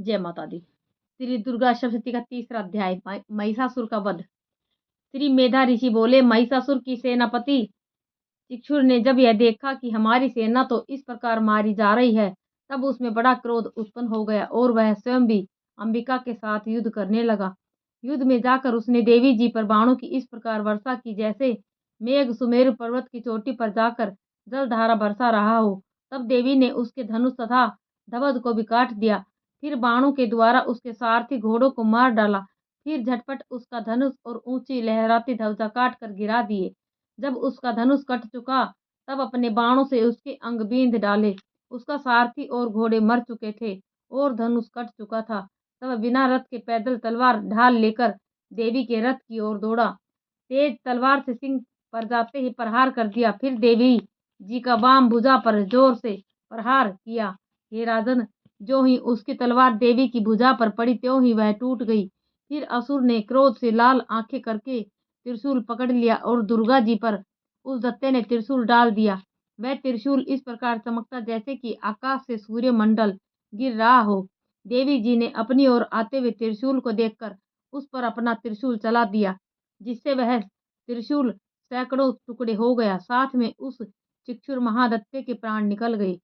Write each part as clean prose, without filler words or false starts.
जय माता दी। श्री दुर्गा सप्तशती का तीसरा अध्याय महिषासुर का वध। श्री मेधा ऋषि बोले, महिषासुर की सेनापति चिक्षुर ने जब यह देखा कि हमारी सेना तो इस प्रकार मारी जा रही है, तब उसमें बड़ा क्रोध उत्पन्न हो गया और वह स्वयं भी अंबिका के साथ युद्ध करने लगा। युद्ध में जाकर उसने देवी जी पर बाणों की इस प्रकार वर्षा की जैसे मेघ सुमेरु पर्वत की चोटी पर जाकर जलधारा बरसा रहा हो। तब देवी ने उसके धनुष तथा धवध को भी काट दिया। फिर बाणों के द्वारा उसके सारथी घोड़ों को मार डाला। फिर झटपट उसका धनुष और ऊंची लहराती ध्वजा काट कर गिरा दिए। जब उसका धनुष कट चुका, तब अपने बाणों से उसके अंग बींध डाले। उसका सारथी और घोड़े मर चुके थे और धनुष कट चुका था। तब बिना रथ के पैदल तलवार ढाल लेकर देवी के रथ की ओर दौड़ा। तेज तलवार से सिंह पर जाते ही प्रहार कर दिया। फिर देवी जी का बाम भुजा पर जोर से प्रहार किया। हे राजन, जो ही उसकी तलवार देवी की भुजा पर पड़ी, त्यों ही वह टूट गई। फिर असुर ने क्रोध से लाल आंखें करके त्रिशूल पकड़ लिया और दुर्गा जी पर उस दत्ते ने त्रिशूल डाल दिया। वह त्रिशूल इस प्रकार चमकता जैसे कि आकाश से सूर्य मंडल गिर रहा हो। देवी जी ने अपनी ओर आते हुए त्रिशूल को देखकर उस पर अपना त्रिशूल चला दिया, जिससे वह त्रिशूल सैकड़ों टुकड़े हो गया। साथ में उस चिक्षुर महादत्ते के प्राण निकल गए।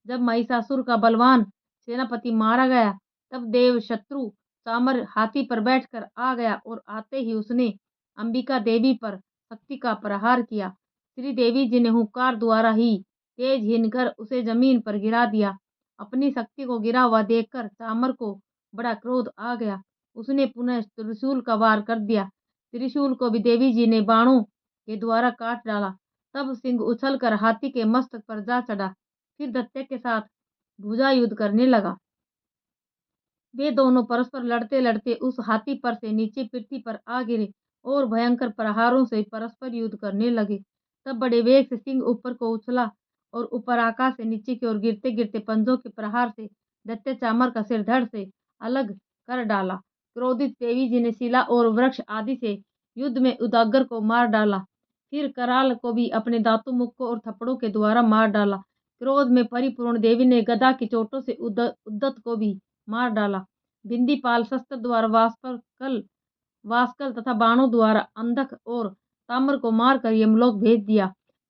जब महिषासुर का बलवान सेनापति मारा गया, तब देव शत्रु सामर हाथी पर बैठकर आ गया और आते ही उसने अंबिका देवी पर शक्ति का प्रहार किया। श्री देवी जी ने हुंकार द्वारा ही तेज हिनकर उसे जमीन पर गिरा दिया। अपनी शक्ति को गिरा हुआ देखकर चामर को बड़ा क्रोध आ गया। उसने पुनः त्रिशूल का वार कर दिया। त्रिशूल को भी देवी जी ने बाणों के द्वारा काट डाला। तब सिंह उछलकर हाथी के मस्तक पर जा चढ़ा। फिर दत्ते के साथ भुजा युद्ध करने लगा। वे दोनों परस्पर लड़ते लड़ते उस हाथी पर से नीचे पृथ्वी पर आ गिरे और भयंकर प्रहारों से परस्पर युद्ध करने लगे। तब बड़े वेग से सिंह ऊपर को उछला और ऊपर आकाश से नीचे की ओर गिरते गिरते पंजों के प्रहार से दैत्य चामर का सिर धड़ से अलग कर डाला। क्रोधित देवी जी ने शिला और वृक्ष आदि से युद्ध में उदागर को मार डाला। फिर कराल को भी अपने दांतों, मुक्कों और थप्पड़ों के द्वारा मार डाला। क्रोध में परिपूर्ण देवी ने गदा की चोटों से उद्दत को भी मार डाला। बिंदीपाल शस्त्र द्वारा वास्कल तथा बाणों द्वारा अंधक और ताम्र को मारकर यमलोक भेज दिया।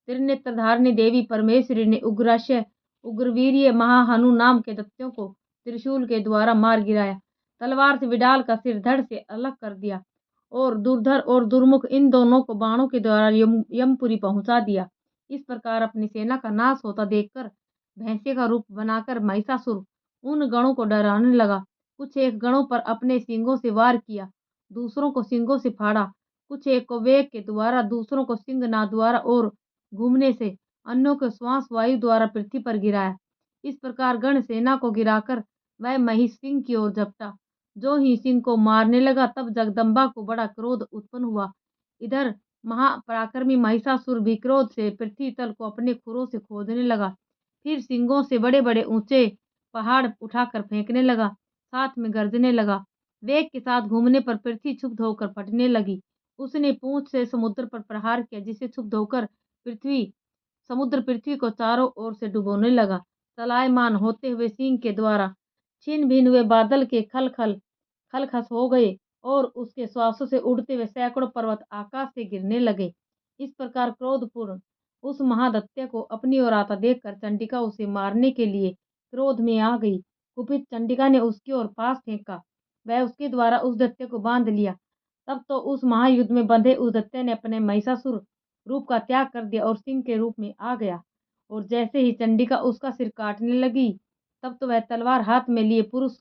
त्रिनेत्रधारिणी देवी परमेश्वरी ने उग्राश्य उग्रवीर्य महाहनु नाम के दैत्यों को त्रिशूल के द्वारा मार गिराया। तलवार से विडाल का सिर धड़ से अलग कर दिया और दुर्धर और दुर्मुख इन दोनों को बाणों के द्वारा यमपुरी पहुंचा दिया। इस प्रकार अपनी सेना का नाश होता देखकर भैंसे का रूप बनाकर महिषासुर उन गणों को डराने लगा। कुछ एक गणों पर अपने सींगों से वार किया, दूसरों को सींगों से फाड़ा। कुछ एक को वेग के द्वारा, दूसरों को सिंह नाद द्वारा और घूमने से अन्यों को श्वास वायु द्वारा पृथ्वी पर गिराया। इस प्रकार गण सेना को गिराकर वह महिष सिंह की ओर झपटा। जो ही सिंह को मारने लगा, तब जगदम्बा को बड़ा क्रोध उत्पन्न हुआ। इधर महापराक्रमी महिषासुर भी क्रोध से पृथ्वी तल को अपने खुरों से खोदने लगा। फिर सिंगों से बड़े बड़े ऊंचे पहाड़ उठाकर फेंकने लगा, साथ में गरजने लगा। वेग के साथ घूमने पर पृथ्वी क्षुब्ध होकर फटने लगी। उसने पूंछ से समुद्र पर प्रहार किया, जिससे क्षुब्ध होकर समुद्र पृथ्वी को चारों ओर से डुबोने लगा। चलायमान होते हुए सिंह के द्वारा छिन्न भिन्न हुए बादल के खलखस हो गए और उसके श्वासों से उड़ते हुए सैकड़ों पर्वत आकाश से गिरने लगे। इस प्रकार क्रोधपूर्ण उस महादत्य को अपनी ओर आता देखकर चंडिका उसे मारने के लिए क्रोध में आ गई। कुपित चंडिका ने उसकी ओर पास फेंका। वह उसके द्वारा उस दैत्य को बांध लिया। तब तो उस महायुद्ध में बंधे उस दैत्य ने अपने महिषासुर रूप का त्याग कर दिया और सिंह के रूप में आ गया। और जैसे ही चंडिका उसका सिर काटने लगी, तब तो वह तलवार हाथ में लिए पुरुष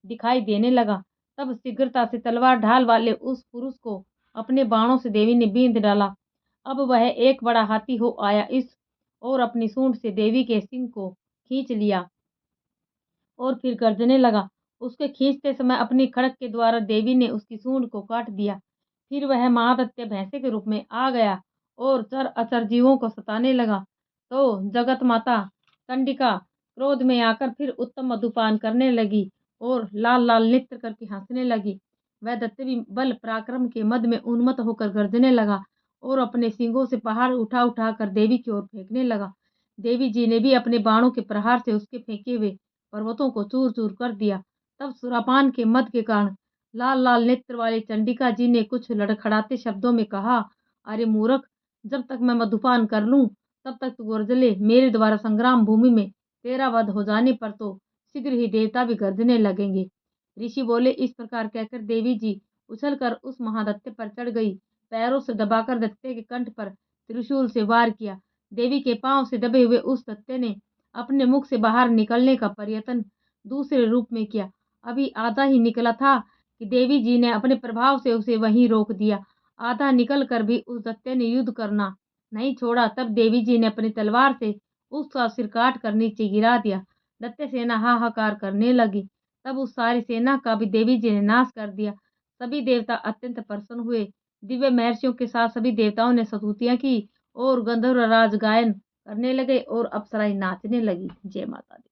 दिखाई देने लगा। तब शीघ्रता से तलवार ढाल वाले उस पुरुष को अपने बाणों से देवी ने बींध डाला। अब वह एक बड़ा हाथी हो आया। इस और अपनी सूंड से देवी के सिंह को खींच लिया और फिर गर्जने लगा। उसके खींचते समय अपनी खड़क के द्वारा देवी ने उसकी सूंड को काट दिया। फिर वह महादत्य भैंसे के रूप में आ गया और चर अचर जीवों को सताने लगा। तो जगत माता चंडिका क्रोध में आकर फिर उत्तम मधुपान करने लगी और लाल लाल नृत्य करके हंसने लगी। वह दैत्य भी बल पराक्रम के मद में उन्मत्त होकर गर्जने लगा और अपने सींगों से पहाड़ उठा उठा कर देवी की ओर फेंकने लगा। देवी जी ने भी अपने बाणों के प्रहार से उसके फेंके हुए पर्वतों को चूर चूर कर दिया। तब सुरापान के मद के कारण लाल लाल नेत्र वाली चंडिका जी ने कुछ लड़खड़ाते शब्दों में कहा, अरे मूर्ख, जब तक मैं मधुपान कर लूं तब तक तू गर्जले। मेरे द्वारा संग्राम भूमि में तेरा वध हो जाने पर तो शीघ्र ही देवता भी गर्जने लगेंगे। ऋषि बोले। इस प्रकार कहकर देवी जी उछलकर उस महादत्ते पर चढ़ गई। पैरों से दबाकर दत्ते के कंठ पर त्रिशूल से वार किया। देवी के पांव से दबे हुए उस दत्ते ने अपने मुख से बाहर निकलने का प्रयत्न दूसरे रूप में किया। अभी आधा ही निकला था कि देवी जी ने अपने प्रभाव से उसे वहीं रोक दिया। आधा निकल कर भी उस दत्ते ने युद्ध करना नहीं छोड़ा। तब देवी जी ने अपनी तलवार से उसका सिर काट कर नीचे गिरा दिया। दत्ते सेना हाहाकार करने लगी। तब उस सारी सेना का भी देवी जी ने नाश कर दिया। सभी देवता अत्यंत प्रसन्न हुए। दिव्य महर्षियों के साथ सभी देवताओं ने स्तुतियां की और गंधर्व राज गायन करने लगे और अप्सराएं नाचने लगी। जय माता दी।